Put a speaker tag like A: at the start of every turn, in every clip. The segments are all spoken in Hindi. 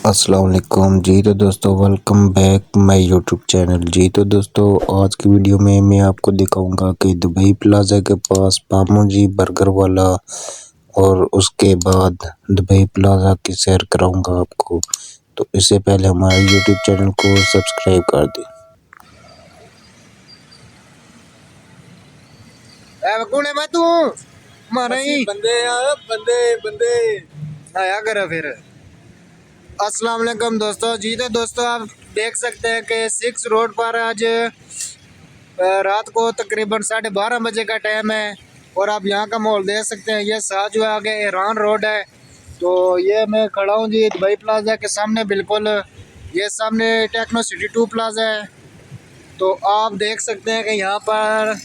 A: अस्सलाम वालेकुम जी। तो दोस्तों welcome back my YouTube channel जी। तो दोस्तों आज की वीडियो में मैं आपको दिखाऊंगा कि दुबई प्लाजा के पास पामो जी बर्गर वाला और उसके बाद दुबई प्लाजा की सैर कराऊंगा आपको। तो इससे पहले हमारे यूट्यूब चैनल को सब्सक्राइब कर दें।
B: कौन है मैं तू मारा ही
C: बंदे यार बंदे बंदे
B: आया कर फिर। अस्सलाम वालेकुम दोस्तों जी। तो दोस्तों आप देख सकते हैं कि 6 रोड पर आज रात को तकरीबन 12:30 बजे का टाइम है और आप यहाँ का माहौल देख सकते हैं। ये साथ जो है आगे ईरान रोड है। तो ये मैं खड़ा हूँ जी दुबई प्लाजा के सामने बिल्कुल। ये सामने टेक्नो सिटी 2 प्लाजा है। तो आप देख सकते हैं कि यहाँ पर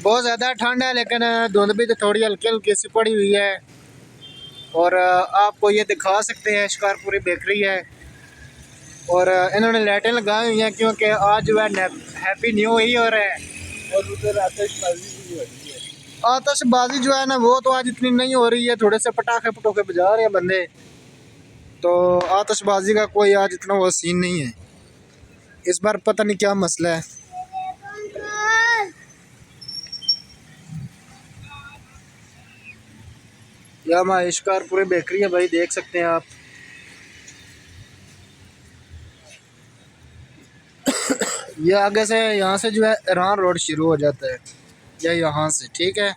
B: बहुत ज़्यादा ठंड है लेकिन धुंध भी तो थोड़ी हल्की हल्की सी पड़ी हुई है। और आपको ये दिखा सकते हैं शिकारपुरी बेकरी है और इन्होंने लाइटें लगाई हुई हैं क्योंकि आज जो है हैप्पी न्यू ईयर है।
C: और उधर आतिशबाजी भी हो रही है।
B: आतिशबाजी जो है ना वो तो आज इतनी नहीं हो रही है, थोड़े से पटाखे पटोखे बजा रहे हैं बंदे। तो आतिशबाजी का कोई आज इतना वो सीन नहीं है। इस बार पता नहीं क्या मसला है। यह हमारी शिकारपुरी बेकरी है भाई, देख सकते हैं आप। ये आगे से यहाँ से जो है ईरान रोड शुरू हो जाता है या यहाँ से, ठीक है।